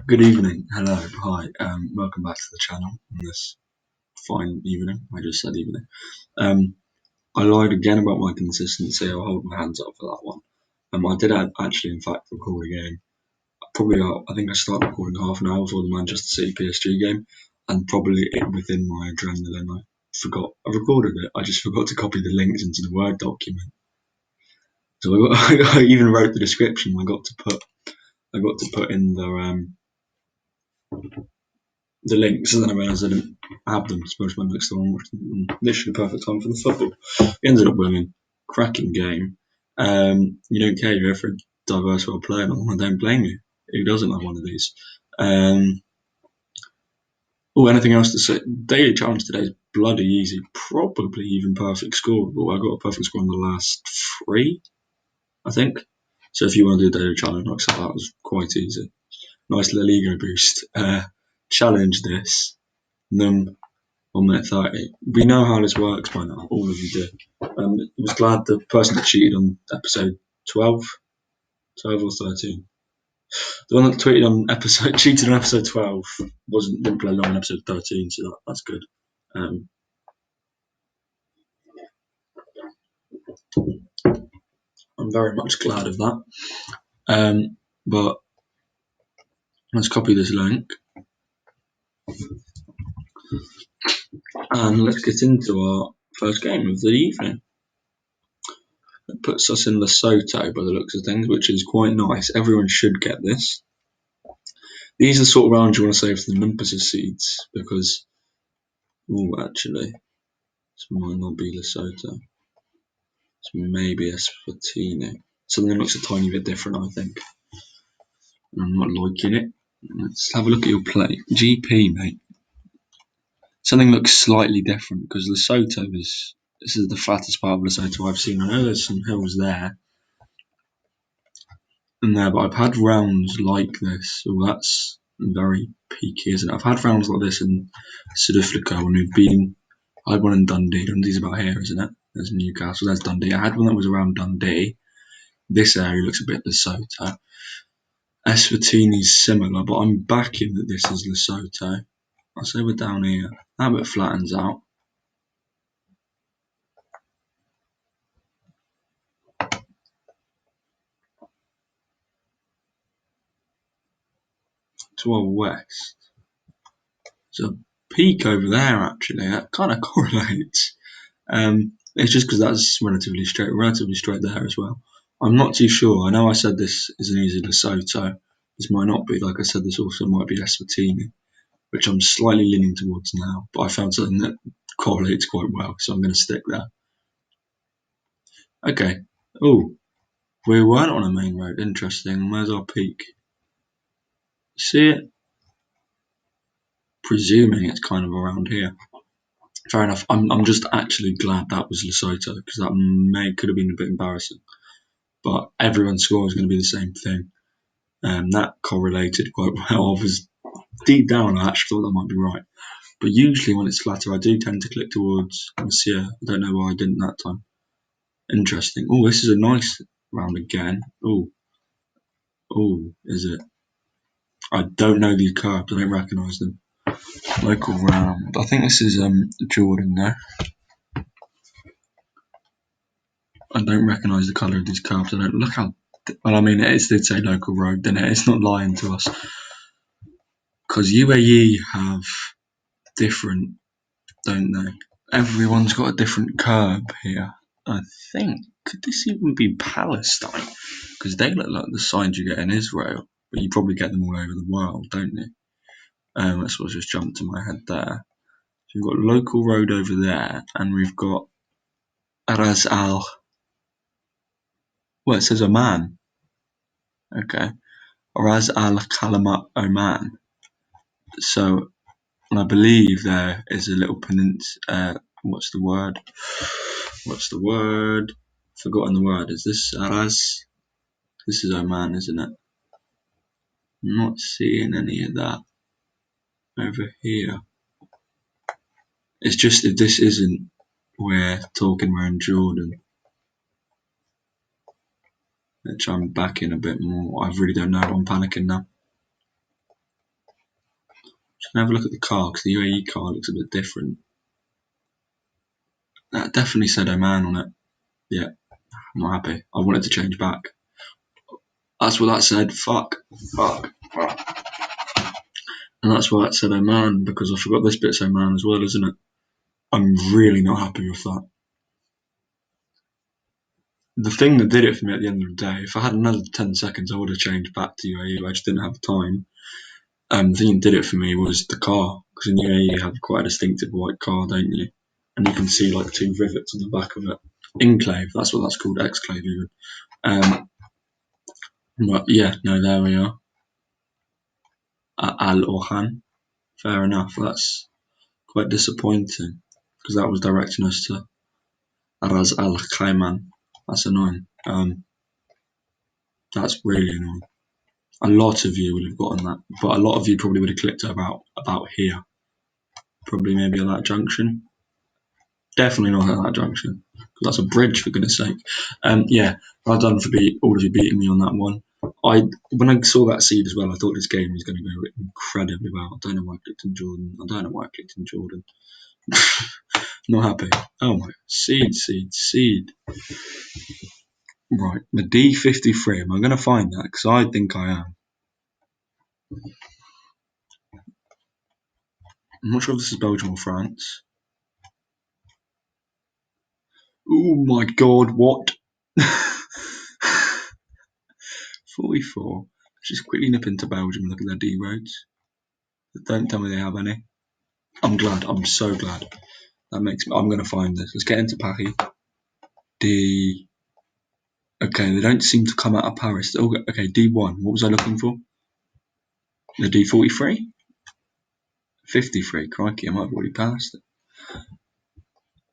Good evening, hello, hi, welcome back to the channel on this fine evening. I just said evening. I lied again about my consistency. I'll hold my hands up for that one. I did actually, in fact, record a game. I think I started recording half an hour before the Manchester City PSG game, and probably within my adrenaline, I recorded it. I just forgot to copy the links into the Word document. So I even wrote the description. I got to put in the links, and then I realised I didn't have them. Suppose my next one was literally perfect time for the football. We ended up winning. Cracking game. You don't care, you're for a diverse role player, and I don't blame you. Who doesn't have one of these? Anything else to say? Daily challenge today is bloody easy. Probably even perfect score. But I got a perfect score in the last 3, I think. So if you want to do a daily challenge, like that was quite easy. Nice little ego boost. Challenge this. 1 minute 30. We know how this works by now. All of you do. I was glad the person that cheated on episode 12 or 13. The one that cheated on episode 12 didn't play long in episode 13, so that's good. I'm very much glad of that. But let's copy this link and let's get into our first game of the evening. It puts us in Lesotho by the looks of things, which is quite nice. Everyone should get this. These are the sort of rounds you want to save for the Numpus seeds because, actually, this might not be Lesotho. This may be Eswatini. Something that looks a tiny bit different, I think. I'm not liking it. Let's have a look at your plate. GP, mate. Something looks slightly different because Lesotho this is the flattest part of Lesotho I've seen. I know there's some hills there and there, but I've had rounds like this. So that's very peaky, isn't it? I've had rounds like this in Sud-Africa when we've been. I had one in Dundee. Dundee's about here, isn't it? There's Newcastle, there's Dundee. I had one that was around Dundee. This area looks a bit Lesotho. Eswatini's similar, but I'm backing that this is Lesotho. I'll say we're down here. That bit flattens out. To our west. There's a peak over there, actually. That kind of correlates. It's just because that's relatively straight there as well. I'm not too sure. I know I said this isn't easy Lesotho. This might not be. Like I said, this also might be Eswatini, which I'm slightly leaning towards now. But I found something that correlates quite well, so I'm going to stick there. Okay. Oh, we weren't on a main road. Interesting. Where's our peak? See it? Presuming it's kind of around here. Fair enough. I'm just actually glad that was Lesotho because that could have been a bit embarrassing. But everyone's score is going to be the same thing. That correlated quite well. I was deep down, I actually thought that might be right. But usually when it's flatter, I do tend to click towards Monsieur. I don't know why I didn't that time. Interesting. Oh, this is a nice round again. Oh, is it? I don't know these curbs. I don't recognise them. Local round. I think this is Jordan there. I don't recognise the colour of these curbs. I don't look how. Well, I mean, it did say local road, didn't it? It's not lying to us. Because UAE have different, don't they? Everyone's got a different curb here. I think. Could this even be Palestine? Because they look like the signs you get in Israel, but you probably get them all over the world, don't you? That's what just jumped to my head there. So we've got local road over there, and we've got Ras Al. Well, it says Oman. Okay. Ras Al Kalamat Oman. So, and I believe there is a little peninsula. What's the word? Forgotten the word. Is this Ras? This is Oman, isn't it? I'm not seeing any of that over here. It's just that this isn't we're talking around Jordan, which I'm backing a bit more. I really don't know. I'm panicking now. Have a look at the car, because the UAE car looks a bit different. That definitely said Oman on it. Yeah, I'm not happy. I wanted to change back. That's what that said. Fuck. And that's why it said Oman, because I forgot this bit's Oman as well, isn't it? I'm really not happy with that. The thing that did it for me at the end of the day, if I had another 10 seconds, I would have changed back to UAE, but I just didn't have time. The thing that did it for me was the car, because in UAE you have quite a distinctive white car, don't you? And you can see like 2 rivets on the back of it. Enclave, that's what that's called, exclave even. But yeah, no, there we are. Al Orhan, fair enough. That's quite disappointing, because that was directing us to Ras Al Khaimah. That's annoying. That's really annoying. A lot of you would have gotten that, but a lot of you probably would have clicked about here. Probably maybe at that junction. Definitely not at that junction, because that's a bridge, for goodness sake. Yeah, well done for all of you beating me on that one. When I saw that seed as well, I thought this game was going to go incredibly well. I don't know why I clicked on Jordan. Not happy. Oh my, seed. Right, the D53. Am I going to find that? Because I think I am. I'm not sure if this is Belgium or France. Oh my god, what? 44. Let's just quickly nip into Belgium and look at their D roads. Don't tell me they have any. I'm glad. I'm so glad. That makes me. I'm going to find this. Let's get into Paris. D. Okay, they don't seem to come out of Paris. Okay, D1. What was I looking for? The D43? 53. Crikey, I might have already passed it.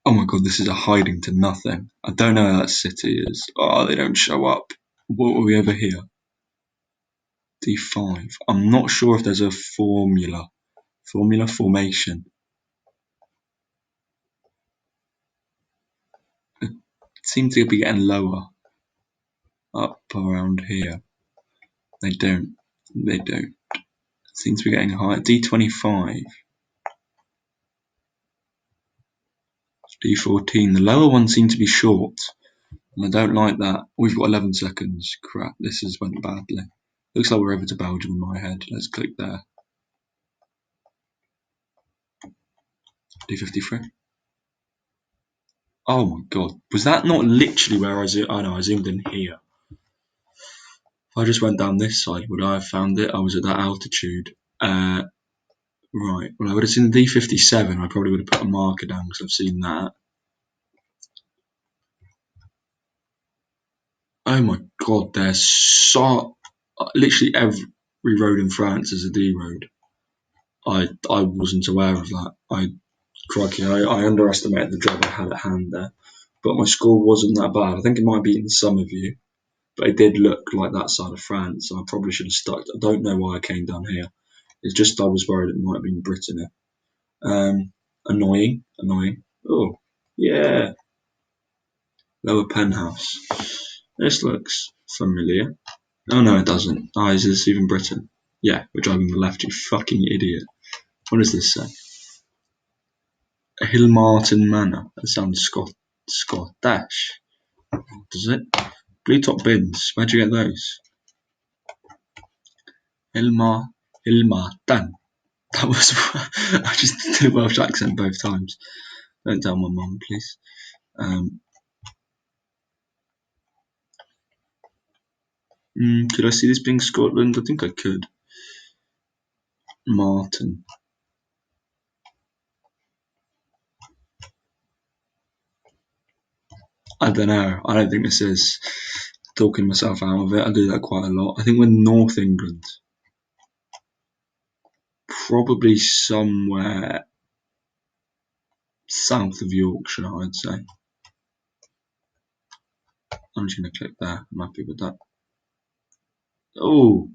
Oh my god, this is a hiding to nothing. I don't know where that city is. Oh, they don't show up. What are we over here? D5. I'm not sure if there's a formation. It seems to be getting lower. Up around here. They don't. It seems to be getting higher. D25. D14. The lower ones seem to be short. And I don't like that. We've got 11 seconds. Crap, this has went badly. Looks like we're over to Belgium in my head. Let's click there. D53. Oh my god. Was that not literally where I zoomed? Oh no, I zoomed in here. If I just went down this side, would I have found it? I was at that altitude. Right. Well, I would have seen the D57. I probably would have put a marker down because I've seen that. Oh my god, there's so literally every road in France is a D road. I wasn't aware of that. I underestimated the job I had at hand there. But my score wasn't that bad. I think it might have beaten some of you, but it did look like that side of France. So I probably should have stuck. I don't know why I came down here. It's just I was worried it might have been Britain here. Annoying. Oh, yeah. Lower penthouse. This looks familiar. Oh no, it doesn't. Oh, is this even Britain? Yeah, we're driving the left, you fucking idiot. What does this say? Hillmartin Manor. That sounds Scottish. Does it? Blue top bins. Where'd you get those? Hilmartin. That was. I just did a Welsh accent both times. Don't tell my mum, please. Could I see this being Scotland? I think I could. Martin. I don't know. I don't think this is talking myself out of it. I do that quite a lot. I think we're North England. Probably somewhere south of Yorkshire, I'd say. I'm just going to click there. I'm happy with that. Oh.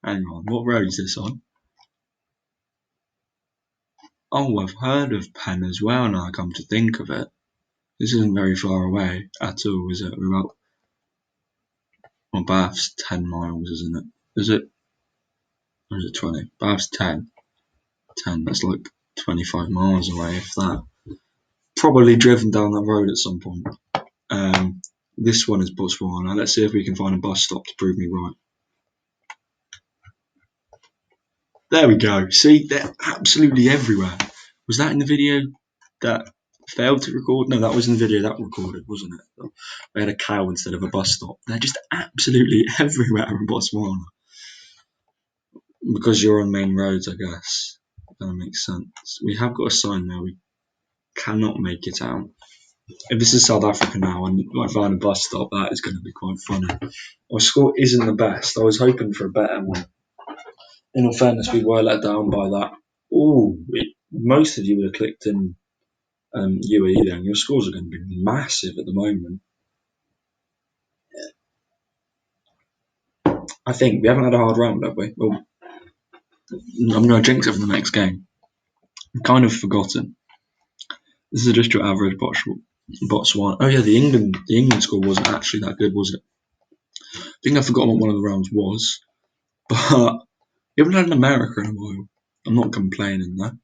Hang on. What road is this on? Oh, I've heard of Penn as well now I come to think of it. This isn't very far away at all, is it? We're about. Well, Bath's 10 miles, isn't it? Is it? Or is it 20? Perhaps 10. 10, that's like 25 miles away, if that. Probably driven down that road at some point. This one is Botswana. Let's see if we can find a bus stop to prove me right. There we go. See, they're absolutely everywhere. Was that in the video that failed to record? No, that was in the video that recorded, wasn't it? They had a cow instead of a bus stop. They're just absolutely everywhere in Botswana. Because you're on main roads, I guess. That makes sense. We have got a sign there. We cannot make it out. If this is South Africa now and I find a bus stop, that is going to be quite funny. Our score isn't the best. I was hoping for a better one. In all fairness, we were let down by that. Ooh, most of you would have clicked in UAE then. Your scores are going to be massive at the moment. I think we haven't had a hard round, have we? Well, I'm going to jinx it for the next game. I've kind of forgotten. This is just your average Botswana. Oh yeah, the England score wasn't actually that good, was it? I think I've forgotten what one of the rounds was, but we haven't had an America in a while. I'm not complaining though.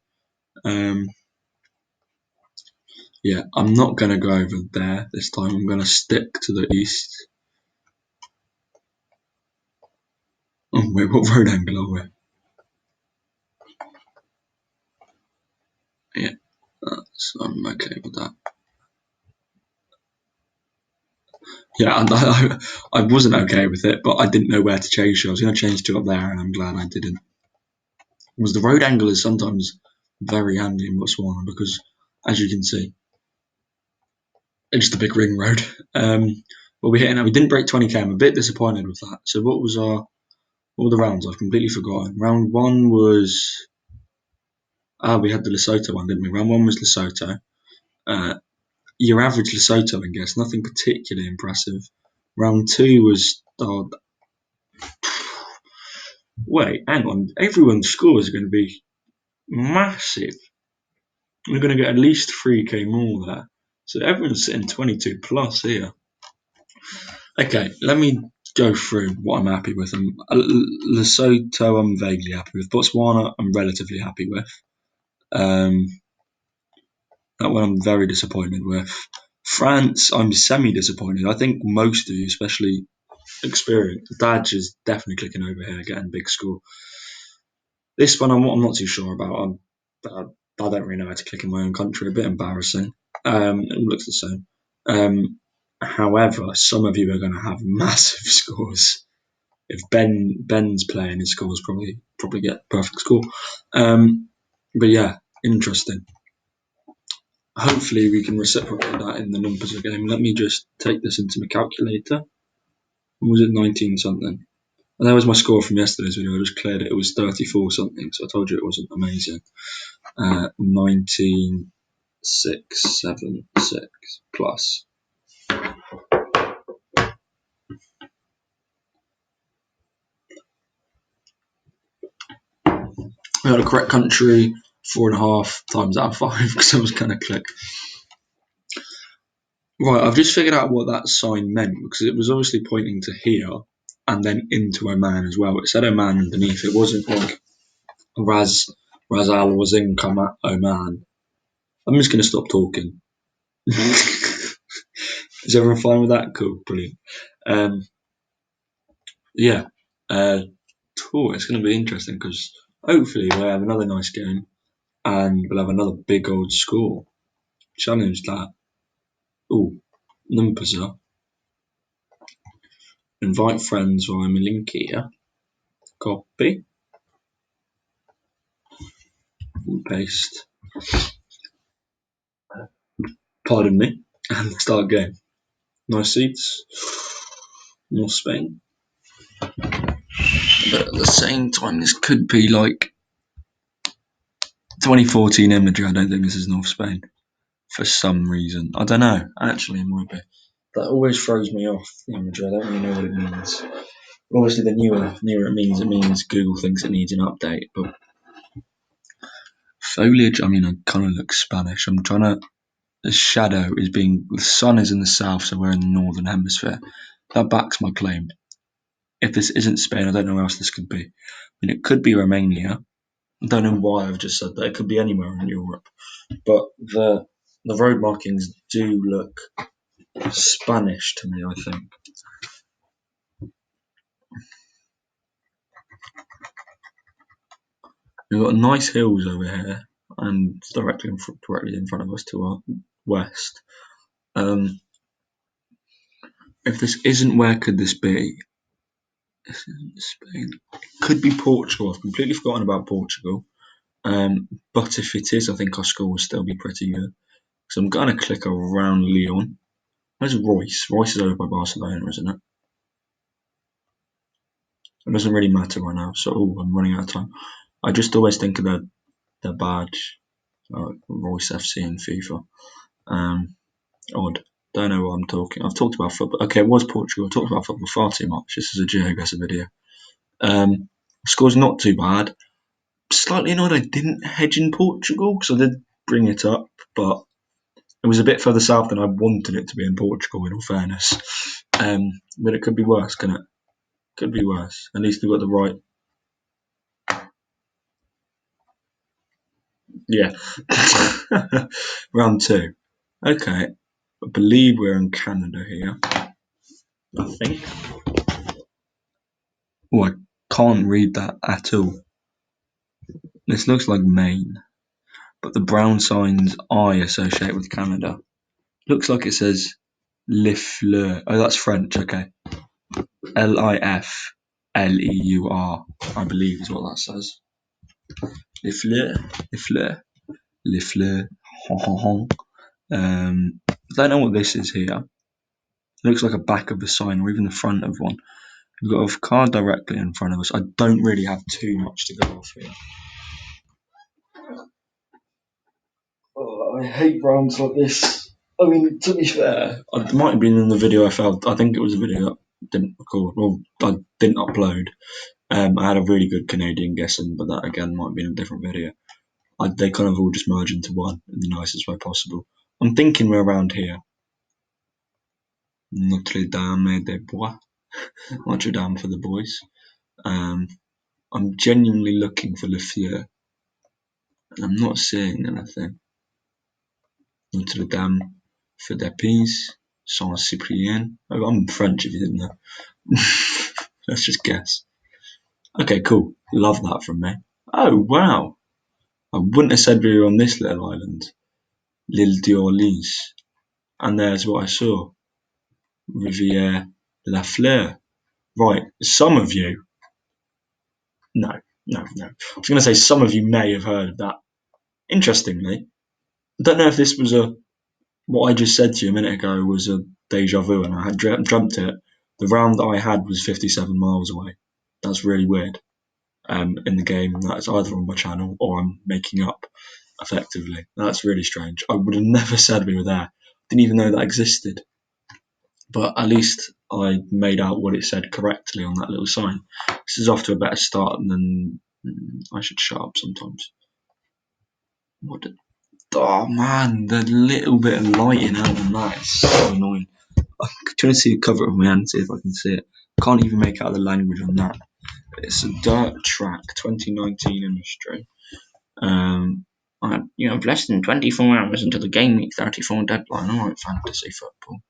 Yeah, I'm not going to go over there this time. I'm going to stick to the east. Oh wait, what road angle are we? Yeah, I'm okay with that. Yeah, I wasn't okay with it, but I didn't know where to change. I was going to change to up there, and I'm glad I didn't. Because the road angle is sometimes very handy in Botswana because, as you can see, it's just a big ring road. What we're hitting now, we didn't break 20k. I'm a bit disappointed with that. So what were the rounds? I've completely forgotten. Round one was we had the Lesotho one, didn't we? Round one was Lesotho. Your average Lesotho, I guess, nothing particularly impressive. Round two was wait, hang on. Everyone's scores are going to be massive. We're going to get at least 3k more there. So everyone's sitting 22 plus here. Okay, let me go through what I'm happy with. Lesotho, I'm vaguely happy with. Botswana, I'm relatively happy with. That one I'm very disappointed with. France, I'm semi-disappointed. I think most of you, especially experienced, Daj is definitely clicking over here, getting big score. This one I'm not too sure about. I don't really know how to click in my own country. A bit embarrassing. It all looks the same. However, some of you are going to have massive scores. If Ben's playing, his scores probably get perfect score. But yeah, interesting. Hopefully we can reciprocate that in the numbers again. Let me just take this into my calculator. Was it 19 something? And that was my score from yesterday's video. I just cleared it. It was 34 something. So I told you it wasn't amazing. 19,676 plus. We had a correct country 4.5 times out of 5 because I was going to click. Right, I've just figured out what that sign meant because it was obviously pointing to here and then into Oman as well. It said Oman underneath. It wasn't like Ras Al was in Oman. I'm just going to stop talking. Is everyone fine with that? Cool, brilliant. Yeah, it's going to be interesting because hopefully we'll have another nice game and we'll have another big old score. Challenge that. Ooh, numbers up. Invite friends via my link here. Copy. Paste. Pardon me. And start game. Nice seats. More Spain. But at the same time, this could be like 2014 imagery. I don't think this is North Spain for some reason. I don't know. Actually, it might be. That always throws me off, the imagery. I don't really know what it means. Obviously, the newer it means Google thinks it needs an update. But foliage, I mean, I kind of look Spanish. I'm trying to. The shadow is being. The sun is in the south, so we're in the northern hemisphere. That backs my claim. If this isn't Spain, I don't know where else this could be. I mean, it could be Romania. I don't know why I've just said that. It could be anywhere in Europe. But the road markings do look Spanish to me, I think. We've got nice hills over here, and directly in front of us to our west. If this isn't, where could this be? This isn't Spain. Could be Portugal. I've completely forgotten about Portugal. But if it is, I think our score will still be pretty good. So I'm gonna click around Lyon. Where's Royce? Royce is over by Barcelona, isn't it? It doesn't really matter right now. So I'm running out of time. I just always think of their badge, Royce FC in FIFA. Odd. Don't know what I'm talking. I've talked about football. Okay, it was Portugal. I talked about football far too much. This is a Geoguessr video. Score's not too bad. Slightly annoyed I didn't hedge in Portugal because I did bring it up, but it was a bit further south than I wanted it to be in Portugal, in all fairness. But it could be worse, can it? Could be worse. At least we got the right. Yeah. Round two. Okay. I believe we're in Canada here. I think. Oh, I can't read that at all. This looks like Maine, but the brown signs I associate with Canada. Looks like it says Lifleur. Oh, that's French. Okay. Lifleur, I believe is what that says. Lifleur, Lifleur, Lifleur. I don't know what this is here. It looks like a back of the sign or even the front of one. We've got a car directly in front of us. I don't really have too much to go off here. Oh, I hate rounds like this. I mean, to be fair, it might have been in the video I think it was a video that I didn't record, or I didn't upload. I had a really good Canadian guessing, but that again might have been a different video. They kind of all just merge into one in the nicest way possible. I'm thinking we're around here. Notre Dame des Bois. Notre Dame for the boys. I'm genuinely looking for Le Fleur, and I'm not seeing anything. Notre Dame for des Pins, Saint Cyprien. Oh, I'm French if you didn't know. Let's just guess. Okay, cool. Love that from me. Oh, wow. I wouldn't have said we were on this little island. L'Île d'Orleans. And there's what I saw. Rivière La Fleur. Right, some of you. No. I was going to say some of you may have heard of that. Interestingly, I don't know if this was what I just said to you a minute ago was a deja vu and I had dreamt it. The round that I had was 57 miles away. That's really weird. In the game, that's either on my channel or I'm making up effectively. That's really strange. I would have never said we were there. Didn't even know that existed. But at least I made out what it said correctly on that little sign. This is off to a better start than I should shut up sometimes. Oh man, the little bit of lighting out on that is so annoying. I'm trying to see the cover of my hand, see if I can see it. Can't even make out the language on that. It's a dirt track, 2019 industry. You have less than 24 hours until the game week 34 deadline. All right, fantasy football.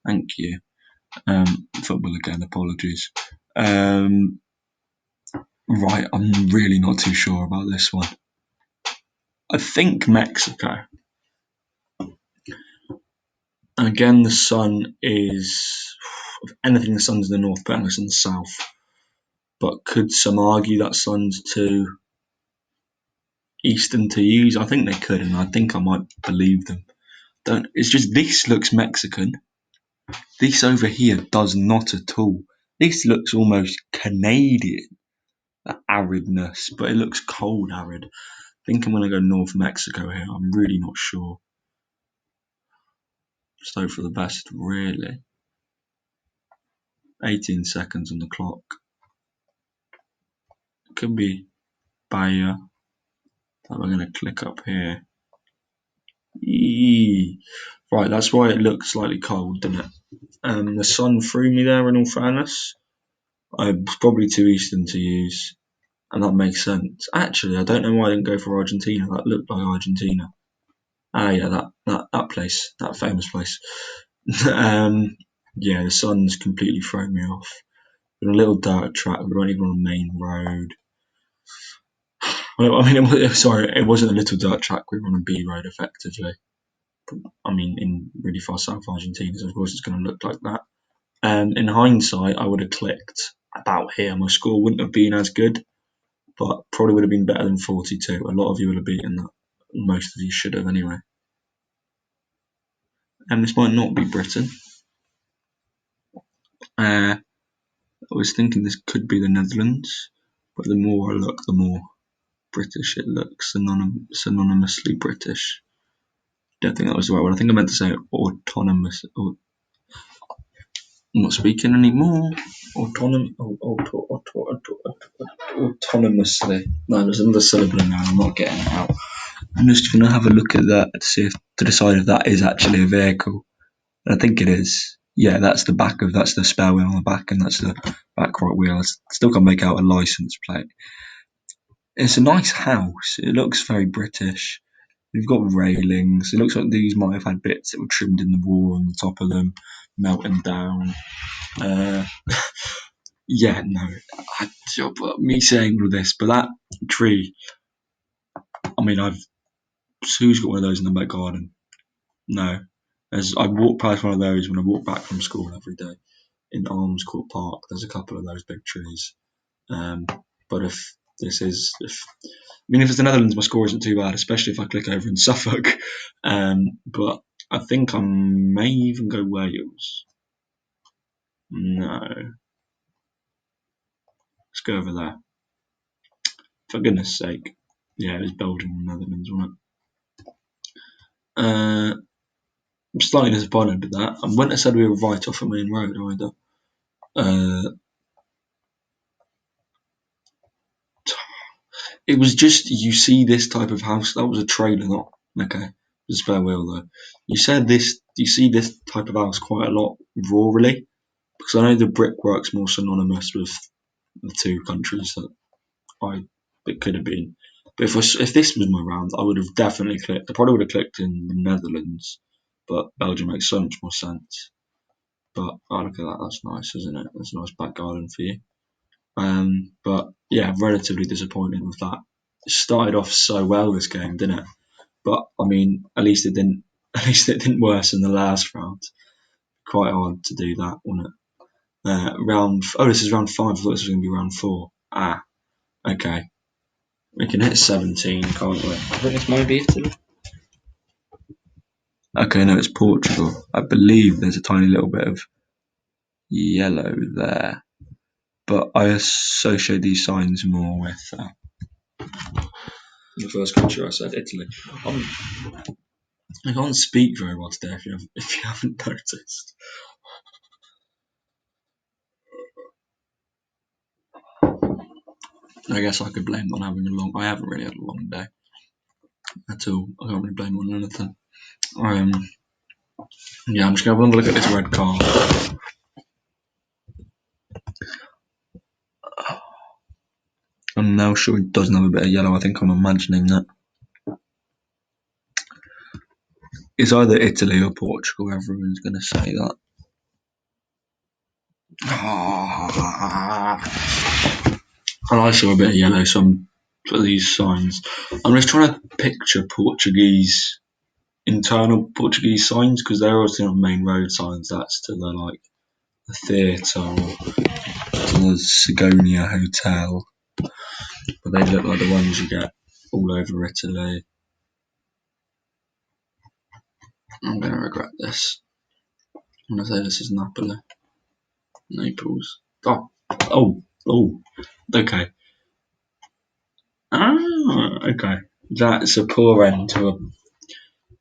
Thank you. Football again, apologies. Right, I'm really not too sure about this one. I think Mexico. And again, the sun is, if anything, the sun's in the north, but it's in the south. But could some argue that sun's to eastern to use? I think they could, and I think I might believe them. It's just this looks Mexican. This over here does not at all. This looks almost Canadian, the aridness, but it looks cold arid. I think I'm going to go North Mexico here. I'm really not sure. Just hope for the best, really. 18 seconds on the clock. Could be Bahia. We're going to click up here. Right, that's why it looks slightly cold, doesn't it? The sun threw me there in all fairness. I was probably too Eastern to use, and that makes sense. Actually, I don't know why I didn't go for Argentina. That looked like Argentina. Ah, yeah, that place, that famous place. Yeah, the sun's completely thrown me off. We're on a little dirt track. We weren't even on a main road. Well, I mean, it wasn't a little dirt track. We were on a B road, effectively. I mean, in really far south Argentina, so of course it's going to look like that. In hindsight, I would have clicked about here. My score wouldn't have been as good, but probably would have been better than 42. A lot of you would have beaten that. Most of you should have anyway. And this might not be Britain. I was thinking this could be the Netherlands, but the more I look, the more British it looks, synonymously British. Don't think that was the right one. I think I meant to say autonomous. I'm not speaking anymore. Autonomously. No, there's another syllable in there. I'm not getting it out. I'm just going to have a look at that to decide if that is actually a vehicle. I think it is. Yeah, that's the spare wheel on the back, and that's the back right wheel. I still can't make out a license plate. It's a nice house. It looks very British. We've got railings. It looks like these might have had bits that were trimmed in the wall on the top of them, melting down. Yeah, no. Me saying all of this, but that tree. I mean, who's got one of those in the back garden? No. As I walk past one of those when I walk back from school every day in Armscourt Park. There's a couple of those big trees. But if it's the Netherlands, my score isn't too bad, especially if I click over in Suffolk. But I think I may even go Wales. No. Let's go over there. For goodness sake. Yeah, it was Belgium and Netherlands, wasn't it? I'm slightly disappointed with that. I wouldn't have said we were right off a main road either. It was just, you see this type of house. That was a trailer, not okay. It was a spare wheel though. You see this type of house quite a lot rurally, because I know the brickwork's more synonymous with the two countries that it could have been. But if this was my round, I would have definitely clicked. I probably would have clicked in the Netherlands, but Belgium makes so much more sense. But look at that. That's nice, isn't it? That's a nice back garden for you. But yeah, relatively disappointed with that. It started off so well this game, didn't it? But I mean, at least it didn't. At least it didn't worsen the last round. Quite hard to do that, wasn't it? This is round 5. I thought this was going to be round 4. Ah, okay. We can hit 17, can't we? I think this might be Italy. Okay, no, it's Portugal. I believe there's a tiny little bit of yellow there, but I associate these signs more with the first country I said, Italy. I can't speak very well today if you haven't noticed. I guess I could blame on having I haven't really had a long day at all. I can't really blame on anything. Yeah, I'm just going to have a look at this red car. I'm now sure it doesn't have a bit of yellow. I think I'm imagining that. It's either Italy or Portugal. Everyone's going to say that. And I saw a bit of yellow, for these signs. I'm just trying to picture internal Portuguese signs, because they're obviously not main road signs. That's to the theatre or to the Sigonia Hotel, but they look like the ones you get all over Italy. I'm going to regret this. I'm going to say this is Naples. Oh, okay. Okay. That's a poor end to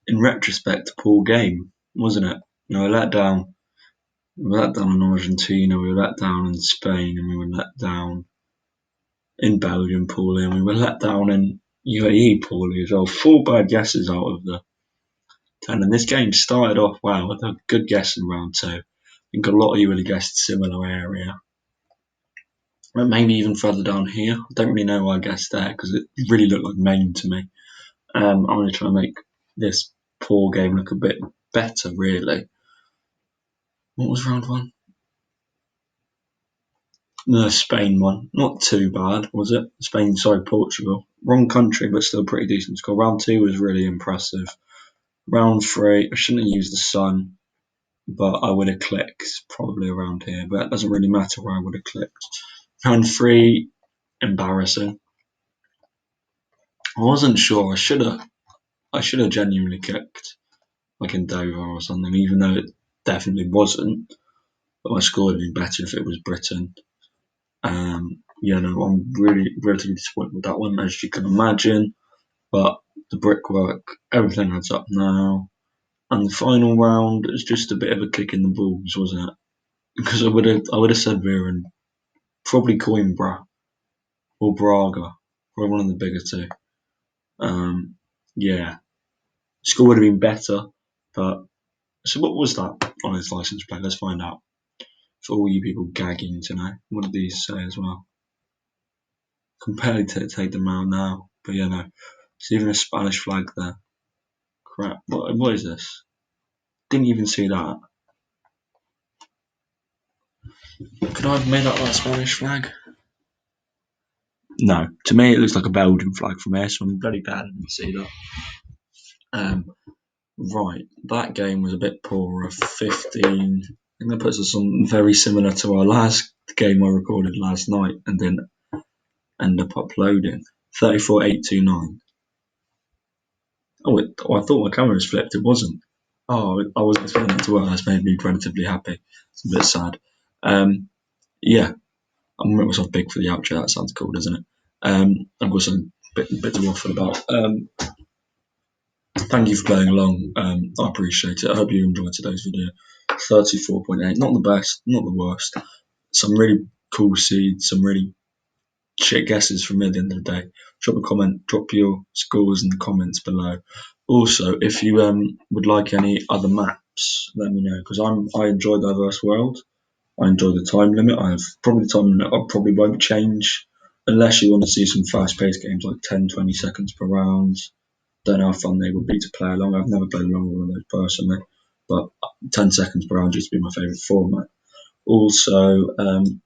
in retrospect, a poor game, wasn't it? We were let down. We were let down in Argentina. We were let down in Spain, and we were let down in Belgium poorly, and we were let down in UAE poorly as well. 4 bad guesses out of the 10. And this game started off well with a good guess in round 2. I think a lot of you would have guessed similar area. maybe even further down here. I don't really know why I guessed there because it really looked like Maine to me. I'm going to try and make this poor game look a bit better, really. What was round one? The Spain one. Not too bad, was it? Spain, sorry, Portugal. Wrong country, but still pretty decent score. Round two was really impressive. Round three, I shouldn't have used the sun, but I would have clicked probably around here. But it doesn't really matter where I would have clicked. Round three, embarrassing. I wasn't sure. I should have genuinely clicked like in Dover or something, even though it definitely wasn't. But my score would have been better if it was Britain. Yeah, no, I'm really relatively disappointed with that one, as you can imagine. But the brickwork, everything adds up now. And the final round is just a bit of a kick in the balls, wasn't it? Because I would have said Viren, probably Coimbra or Braga, probably one of the bigger two. Yeah, score would have been better. But so what was that on his license plate? Let's find out. For all you people gagging to know, what did these say as well? Compared to take them out now, but yeah, no. It's even a Spanish flag there. Crap. What is this? Didn't even see that. Could I have made up that Spanish flag? No. To me, it looks like a Belgian flag from here, so I'm bloody glad I didn't see that. Right. That game was a bit poorer. 15. I think that puts us on very similar to our last game I recorded last night and didn't end up uploading. 34,829. I thought my camera was flipped. It wasn't. Oh, I wasn't expecting it to work. That's made me relatively happy. It's a bit sad. Yeah, I'm gonna make myself big for the outro. That sounds cool, doesn't it? I've got some bit to waffle about. Thank you for playing along. I appreciate it. I hope you enjoyed today's video. 34.8, not the best, not the worst. Some really cool seeds, some really shit guesses from me at the end of the day. Drop a comment, drop your scores in the comments below. Also, if you would like any other maps, let me know because I enjoy Diverse World. I enjoy the time limit. I have probably the time limit. I probably won't change unless you want to see some fast-paced games like 10, 20 seconds per round. Don't know how fun they would be to play along. I've never played along with one of those personally, but 10 seconds per round used to be my favourite format. Also,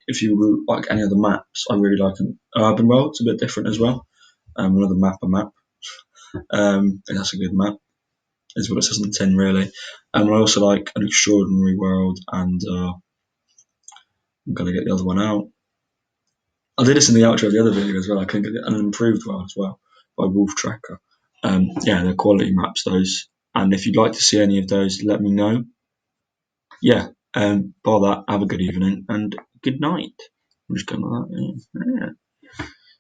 if you like any other maps, I really like an urban world. It's a bit different as well. Another map. That's a good map. Is what it says on the tin, really. I also like an extraordinary world, and I'm gonna get the other one out. I did this in the outro of the other video as well. I couldn't get an improved one as well by Wolf Tracker. Yeah, they're quality maps those. And if you'd like to see any of those, let me know. Yeah. Bar that, have a good evening and good night. I'm just going like that. Yeah.